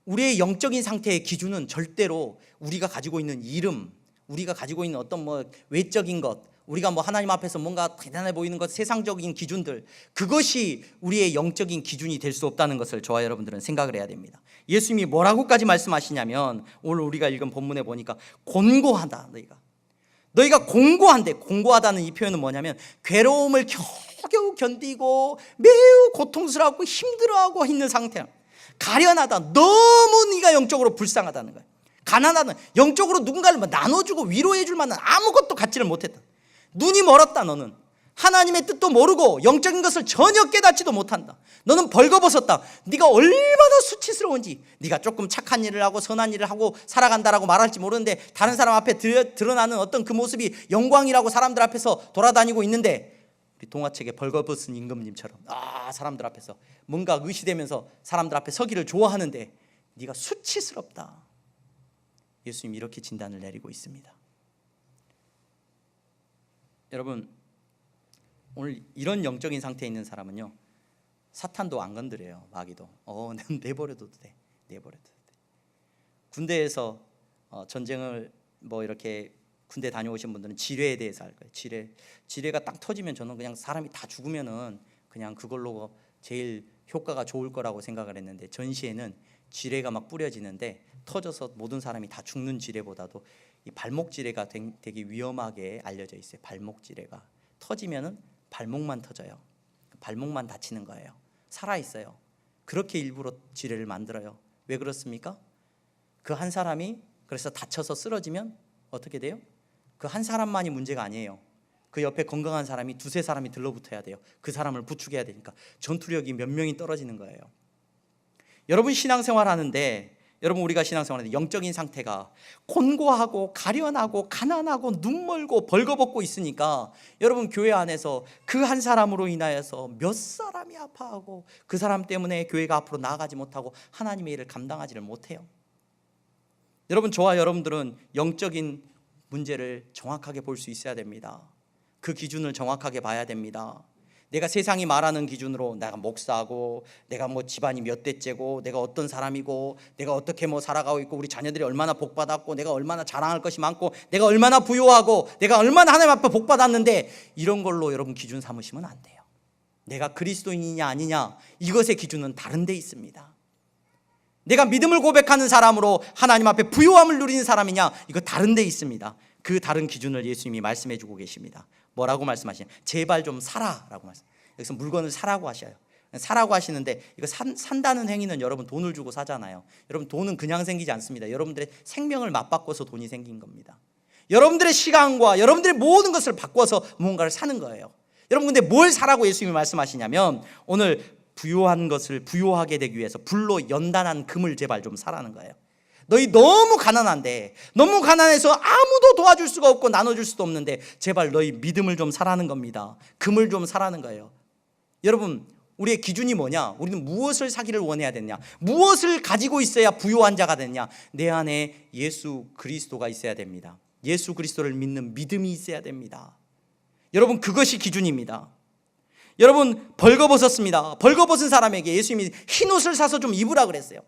S1: 우리의 영적인 상태의 기준은 절대로 우리가 가지고 있는 이름, 우리가 가지고 있는 어떤 뭐 외적인 것, 우리가 뭐 하나님 앞에서 뭔가 대단해 보이는 것, 세상적인 기준들, 그것이 우리의 영적인 기준이 될 수 없다는 것을 저와 여러분들은 생각을 해야 됩니다. 예수님이 뭐라고까지 말씀하시냐면 오늘 우리가 읽은 본문에 보니까 곤고하다. 너희가 공고한데, 공고하다는 이 표현은 뭐냐면 괴로움을 겨우겨우 견디고 매우 고통스럽고 힘들어하고 있는 상태. 가련하다. 너무 네가 영적으로 불쌍하다는 거야. 가난하다. 영적으로 누군가를 나눠주고 위로해줄 만한 아무것도 갖지를 못했다. 눈이 멀었다. 너는 하나님의 뜻도 모르고 영적인 것을 전혀 깨닫지도 못한다. 너는 벌거벗었다. 네가 얼마나 수치스러운지. 네가 조금 착한 일을 하고 선한 일을 하고 살아간다라고 말할지 모르는데 다른 사람 앞에 드러나는 어떤 그 모습이 영광이라고 사람들 앞에서 돌아다니고 있는데, 우리 동화책의 벌거벗은 임금님처럼 사람들 앞에서 뭔가 의시되면서 사람들 앞에 서기를 좋아하는데 네가 수치스럽다. 예수님이 이렇게 진단을 내리고 있습니다. 여러분, 오늘 이런 영적인 상태에 있는 사람은요, 사탄도 안 건드려요. 마귀도 내버려둬도 돼. 내버려둬도 돼. 군대에서 전쟁을 이렇게 군대 다녀오신 분들은 지뢰에 대해서 알 거예요. 지뢰가 딱 터지면 저는 그냥 사람이 다 죽으면은 그냥 그걸로 제일 효과가 좋을 거라고 생각을 했는데, 전시에는 지뢰가 막 뿌려지는데 터져서 모든 사람이 다 죽는 지뢰보다도 이 발목 지뢰가 되게 위험하게 알려져 있어요. 발목 지뢰가 터지면은 발목만 터져요. 발목만 다치는 거예요. 살아 있어요. 그렇게 일부러 지뢰를 만들어요. 왜 그렇습니까? 그 한 사람이 그래서 다쳐서 쓰러지면 어떻게 돼요? 그 한 사람만이 문제가 아니에요. 그 옆에 건강한 사람이 두세 사람이 들러붙어야 돼요. 그 사람을 부축해야 되니까 전투력이 몇 명이 떨어지는 거예요. 여러분, 신앙생활 하는데, 우리가 신앙생활하는데 영적인 상태가 곤고하고 가련하고 가난하고 눈멀고 벌거벗고 있으니까 여러분, 교회 안에서 그 한 사람으로 인하여서 몇 사람이 아파하고 그 사람 때문에 교회가 앞으로 나아가지 못하고 하나님의 일을 감당하지를 못해요. 여러분, 저와 여러분들은 영적인 문제를 정확하게 볼 수 있어야 됩니다. 그 기준을 정확하게 봐야 됩니다. 내가 세상이 말하는 기준으로 내가 목사고, 내가 집안이 몇 대째고, 내가 어떤 사람이고, 내가 어떻게 살아가고 있고, 우리 자녀들이 얼마나 복받았고, 내가 얼마나 자랑할 것이 많고, 내가 얼마나 부유하고, 내가 얼마나 하나님 앞에 복받았는데, 이런 걸로 여러분 기준 삼으시면 안 돼요. 내가 그리스도인이냐 아니냐, 이것의 기준은 다른 데 있습니다. 내가 믿음을 고백하는 사람으로 하나님 앞에 부요함을 누리는 사람이냐, 이거 다른 데 있습니다. 그 다른 기준을 예수님이 말씀해 주고 계십니다. 뭐라고 말씀하시냐? 제발 좀 사라라고 말씀. 여기서 물건을 사라고 하셔요. 사라고 하시는데, 이거 산다는 행위는 여러분 돈을 주고 사잖아요. 여러분, 돈은 그냥 생기지 않습니다. 여러분들의 생명을 맞바꿔서 돈이 생긴 겁니다. 여러분들의 시간과 여러분들의 모든 것을 바꿔서 무언가를 사는 거예요. 여러분, 근데 뭘 사라고 예수님이 말씀하시냐면, 오늘 부요한 것을 부요하게 되기 위해서 불로 연단한 금을 제발 좀 사라는 거예요. 너희 너무 가난한데, 너무 가난해서 아무도 도와줄 수가 없고 나눠줄 수도 없는데 제발 너희 믿음을 좀 사라는 겁니다. 금을 좀 사라는 거예요. 여러분, 우리의 기준이 뭐냐? 우리는 무엇을 사기를 원해야 되냐? 무엇을 가지고 있어야 부요한 자가 되냐? 내 안에 예수 그리스도가 있어야 됩니다. 예수 그리스도를 믿는 믿음이 있어야 됩니다. 여러분, 그것이 기준입니다. 여러분, 벌거벗었습니다. 벌거벗은 사람에게 예수님이 흰옷을 사서 좀 입으라 그랬어요.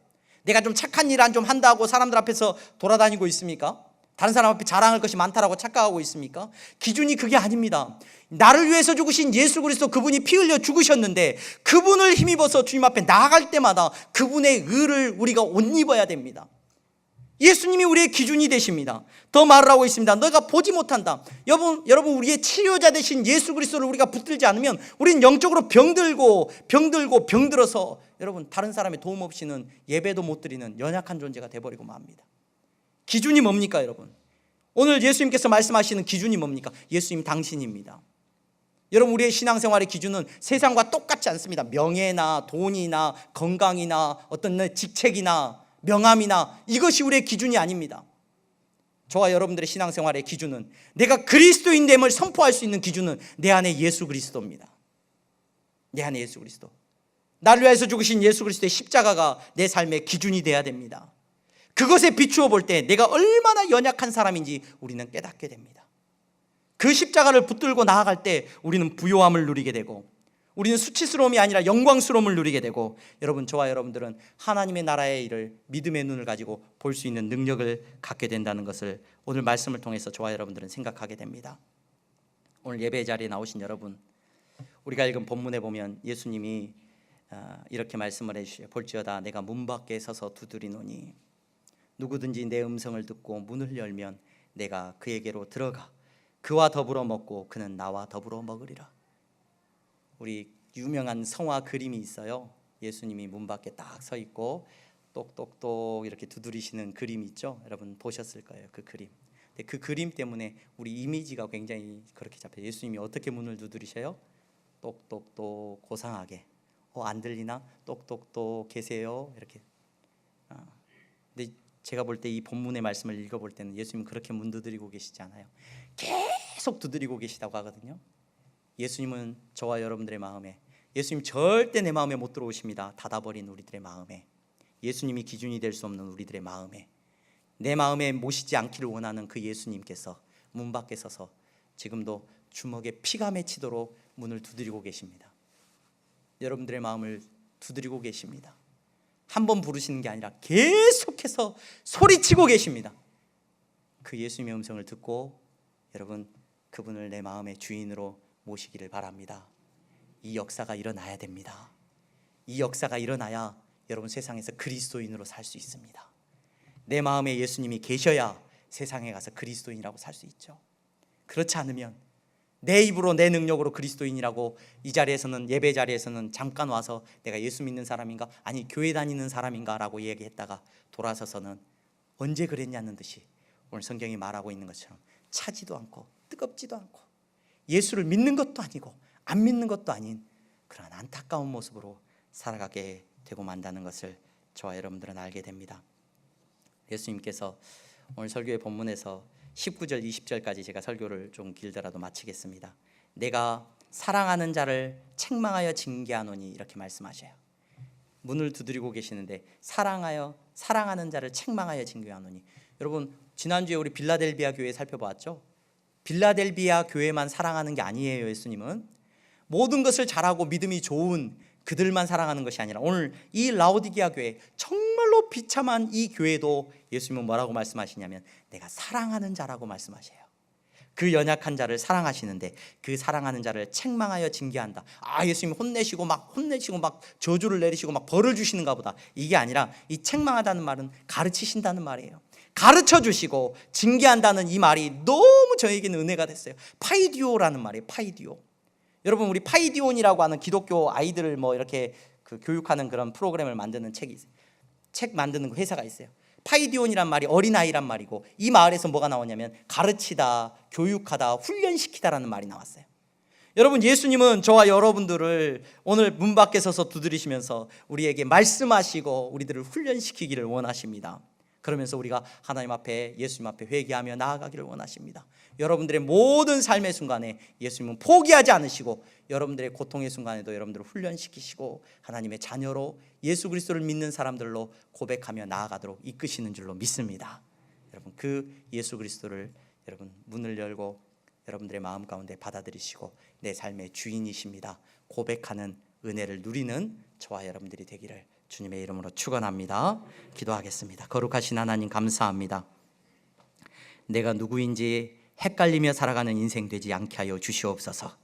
S1: 내가 좀 착한 일 좀 한다고 사람들 앞에서 돌아다니고 있습니까? 다른 사람 앞에 자랑할 것이 많다라고 착각하고 있습니까? 기준이 그게 아닙니다. 나를 위해서 죽으신 예수 그리스도, 그분이 피 흘려 죽으셨는데 그분을 힘입어서 주님 앞에 나아갈 때마다 그분의 의를 우리가 옷 입어야 됩니다. 예수님이 우리의 기준이 되십니다. 더 말을 하고 있습니다. 너가 보지 못한다. 여러분, 우리의 치료자 되신 예수 그리스도를 우리가 붙들지 않으면 우리는 영적으로 병들어서 여러분, 다른 사람의 도움 없이는 예배도 못 드리는 연약한 존재가 돼버리고 맙니다. 기준이 뭡니까, 여러분? 오늘 예수님께서 말씀하시는 기준이 뭡니까? 예수님 당신입니다. 여러분, 우리의 신앙생활의 기준은 세상과 똑같지 않습니다. 명예나 돈이나 건강이나 어떤 직책이나 명함이나 이것이 우리의 기준이 아닙니다. 저와 여러분들의 신앙생활의 기준은, 내가 그리스도인됨을 선포할 수 있는 기준은 내 안에 예수 그리스도입니다. 내 안에 예수 그리스도, 나를 위해서 죽으신 예수 그리스도의 십자가가 내 삶의 기준이 돼야 됩니다. 그것에 비추어 볼 때 내가 얼마나 연약한 사람인지 우리는 깨닫게 됩니다. 그 십자가를 붙들고 나아갈 때 우리는 부요함을 누리게 되고, 우리는 수치스러움이 아니라 영광스러움을 누리게 되고, 여러분, 저와 여러분들은 하나님의 나라의 일을 믿음의 눈을 가지고 볼 수 있는 능력을 갖게 된다는 것을 오늘 말씀을 통해서 저와 여러분들은 생각하게 됩니다. 오늘 예배 자리에 나오신 여러분, 우리가 읽은 본문에 보면 예수님이 이렇게 말씀을 해주셔요. 볼지어다 내가 문 밖에 서서 두드리노니 누구든지 내 음성을 듣고 문을 열면 내가 그에게로 들어가 그와 더불어 먹고 그는 나와 더불어 먹으리라. 우리 유명한 성화 그림이 있어요. 예수님이 문 밖에 딱 서 있고 똑똑똑 이렇게 두드리시는 그림이 있죠. 여러분 보셨을 거예요. 그 그림. 근데 그 그림 때문에 우리 이미지가 굉장히 그렇게 잡혀요. 예수님이 어떻게 문을 두드리셔요? 똑똑똑 고상하게. 안 들리나? 똑똑똑 계세요. 이렇게. 근데 제가 볼 때 이 본문의 말씀을 읽어볼 때는 예수님은 그렇게 문 두드리고 계시지 않아요. 계속 두드리고 계시다고 하거든요. 예수님은 저와 여러분들의 마음에, 예수님 절대 내 마음에 못 들어오십니다. 닫아버린 우리들의 마음에, 예수님이 기준이 될 수 없는 우리들의 마음에, 내 마음에 모시지 않기를 원하는 그 예수님께서 문 밖에 서서 지금도 주먹에 피가 맺히도록 문을 두드리고 계십니다. 여러분들의 마음을 두드리고 계십니다. 한 번 부르시는 게 아니라 계속해서 소리치고 계십니다. 그 예수님의 음성을 듣고 여러분 그분을 내 마음의 주인으로 모시기를 바랍니다. 이 역사가 일어나야 됩니다. 이 역사가 일어나야 여러분 세상에서 그리스도인으로 살 수 있습니다. 내 마음에 예수님이 계셔야 세상에 가서 그리스도인이라고 살 수 있죠. 그렇지 않으면 내 입으로 내 능력으로 그리스도인이라고 이 자리에서는, 예배 자리에서는 잠깐 와서 내가 예수 믿는 사람인가, 아니 교회 다니는 사람인가 라고 얘기했다가 돌아서서는 언제 그랬냐는 듯이 오늘 성경이 말하고 있는 것처럼 차지도 않고 뜨겁지도 않고 예수를 믿는 것도 아니고 안 믿는 것도 아닌 그런 안타까운 모습으로 살아가게 되고 만다는 것을 저와 여러분들은 알게 됩니다. 예수님께서 오늘 설교의 본문에서 19절 20절까지 제가 설교를 좀 길더라도 마치겠습니다. 내가 사랑하는 자를 책망하여 징계하노니 이렇게 말씀하셔요. 문을 두드리고 계시는데 사랑하는 자를 책망하여 징계하노니. 여러분 지난주에 우리 빌라델비아 교회 살펴보았죠? 빌라델비아 교회만 사랑하는 게 아니에요. 예수님은 모든 것을 잘하고 믿음이 좋은 그들만 사랑하는 것이 아니라 오늘 이 라오디게아 교회, 정말로 비참한 이 교회도 예수님은 뭐라고 말씀하시냐면 내가 사랑하는 자라고 말씀하셔요. 그 연약한 자를 사랑하시는데 그 사랑하는 자를 책망하여 징계한다. 예수님이 혼내시고 막 저주를 내리시고 막 벌을 주시는가 보다. 이게 아니라 이 책망하다는 말은 가르치신다는 말이에요. 가르쳐 주시고 징계한다는 이 말이 너무 저에게는 은혜가 됐어요. 파이디오라는 말이에요. 파이디오. 여러분 우리 파이디온이라고 하는 기독교 아이들을 이렇게 교육하는 그런 프로그램을 만드는 책이 있어요. 책 만드는 그 회사가 있어요. 파이디온이란 말이 어린아이란 말이고 이 말에서 뭐가 나오냐면 가르치다, 교육하다, 훈련시키다라는 말이 나왔어요. 여러분 예수님은 저와 여러분들을 오늘 문 밖에 서서 두드리시면서 우리에게 말씀하시고 우리들을 훈련시키기를 원하십니다. 그러면서 우리가 하나님 앞에, 예수님 앞에 회개하며 나아가기를 원하십니다. 여러분들의 모든 삶의 순간에 예수님은 포기하지 않으시고 여러분들의 고통의 순간에도 여러분들을 훈련시키시고 하나님의 자녀로 예수 그리스도를 믿는 사람들로 고백하며 나아가도록 이끄시는 줄로 믿습니다. 여러분 그 예수 그리스도를 여러분 문을 열고 여러분들의 마음 가운데 받아들이시고 내 삶의 주인이십니다. 고백하는 은혜를 누리는 저와 여러분들이 되기를 주님의 이름으로 축원합니다. 기도하겠습니다. 거룩하신 하나님 감사합니다. 내가 누구인지 헷갈리며 살아가는 인생 되지 않게 하여 주시옵소서.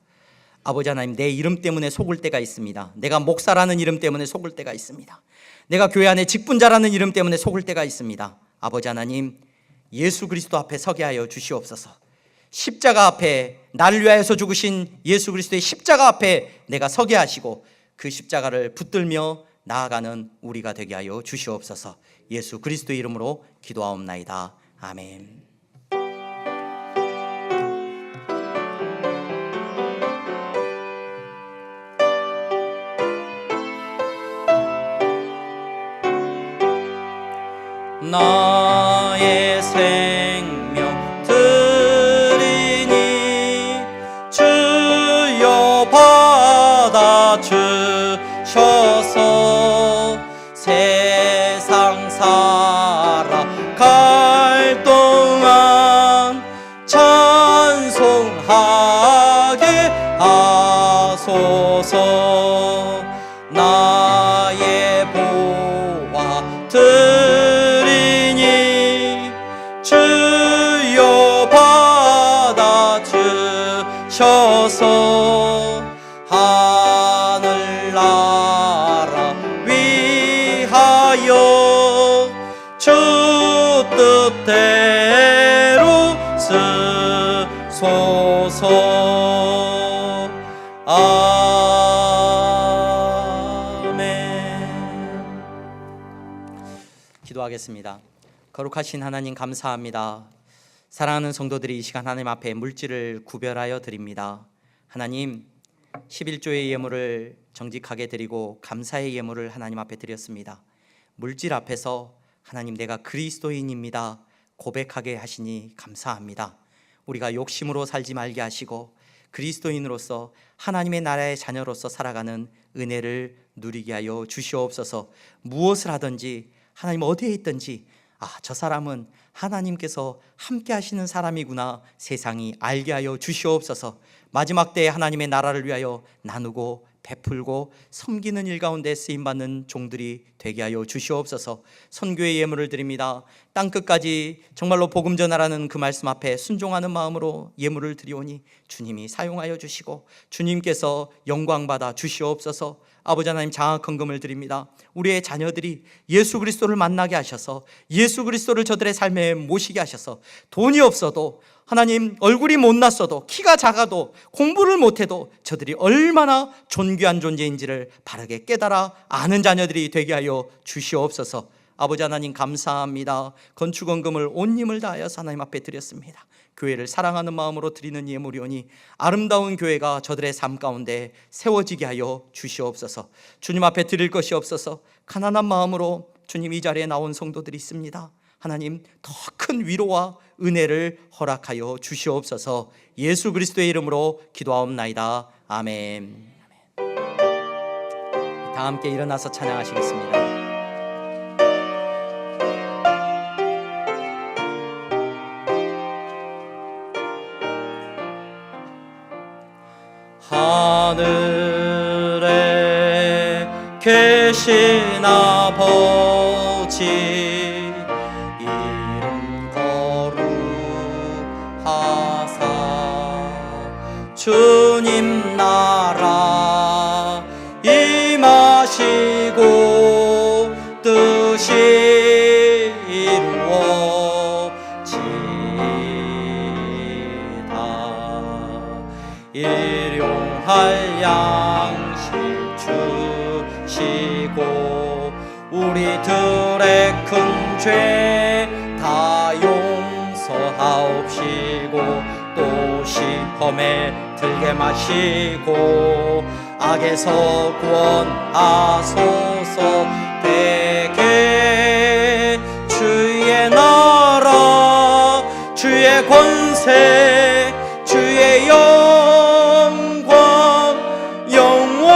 S1: 아버지 하나님, 내 이름 때문에 속을 때가 있습니다. 내가 목사라는 이름 때문에 속을 때가 있습니다. 내가 교회 안에 직분자라는 이름 때문에 속을 때가 있습니다. 아버지 하나님, 예수 그리스도 앞에 서게 하여 주시옵소서. 십자가 앞에, 나를 위하여서 죽으신 예수 그리스도의 십자가 앞에 내가 서게 하시고 그 십자가를 붙들며 나아가는 우리가 되게 하여 주시옵소서. 예수 그리스도의 이름으로 기도하옵나이다. 아멘. 나의 생명 드리니 주여 받아 주셔서 세상 살아갈 동안 찬송하게 하소서. 나의 보화 드리니 주여 받아 주셔서 하늘나라 위하여 주 뜻대로 쓰소서. 아멘. 기도하겠습니다. 거룩하신 하나님 감사합니다. 사랑하는 성도들이 이 시간 하나님 앞에 물질을 구별하여 드립니다. 하나님, 11조의 예물을 정직하게 드리고 감사의 예물을 하나님 앞에 드렸습니다. 물질 앞에서 하나님, 내가 그리스도인입니다 고백하게 하시니 감사합니다. 우리가 욕심으로 살지 말게 하시고 그리스도인으로서 하나님의 나라의 자녀로서 살아가는 은혜를 누리게 하여 주시옵소서. 무엇을 하든지 하나님 어디에 있든지 저 사람은 하나님께서 함께 하시는 사람이구나 세상이 알게 하여 주시옵소서. 마지막 때에 하나님의 나라를 위하여 나누고 베풀고 섬기는 일 가운데 쓰임받는 종들이 되게 하여 주시옵소서. 선교의 예물을 드립니다. 땅끝까지 정말로 복음 전하라는 그 말씀 앞에 순종하는 마음으로 예물을 드리오니 주님이 사용하여 주시고 주님께서 영광받아 주시옵소서. 아버지 하나님, 장학 헌금을 드립니다. 우리의 자녀들이 예수 그리스도를 만나게 하셔서 예수 그리스도를 저들의 삶에 모시게 하셔서 돈이 없어도 하나님, 얼굴이 못났어도 키가 작아도 공부를 못해도 저들이 얼마나 존귀한 존재인지를 바르게 깨달아 아는 자녀들이 되게 하여 주시옵소서. 아버지 하나님, 감사합니다. 건축헌금을 온 힘을 다하여서 하나님 앞에 드렸습니다. 교회를 사랑하는 마음으로 드리는 예물이오니 아름다운 교회가 저들의 삶 가운데 세워지게 하여 주시옵소서. 주님 앞에 드릴 것이 없어서 가난한 마음으로 주님 이 자리에 나온 성도들이 있습니다. 하나님, 더 큰 위로와 은혜를 허락하여 주시옵소서. 예수 그리스도의 이름으로 기도하옵나이다. 아멘. 다 함께 일어나서 찬양하시겠습니다. 하늘에 계신 아버지, 주님 나라 임하시고 뜻이 이루어지다. 일용할 양식 주시고 우리들의 큰 죄 다 용서하옵시고 또 시험에 들게 마시고 악에서 구원하소서. 대개 주의 나라 주의 권세 주의 영광 영원히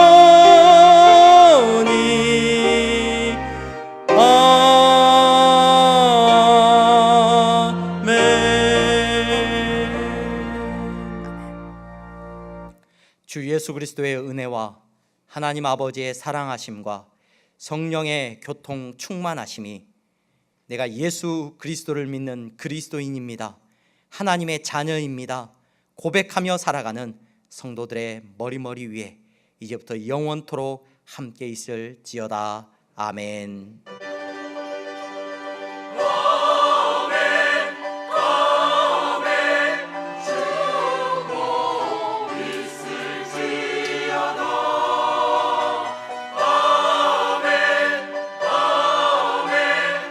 S1: 주 예수 그리스도의 은혜와 하나님 아버지의 사랑하심과 성령의 교통 충만하심이 내가 예수 그리스도를 믿는 그리스도인입니다, 하나님의 자녀입니다 고백하며 살아가는 성도들의 머리 위에 이제부터 영원토록 함께 있을지어다. 아멘.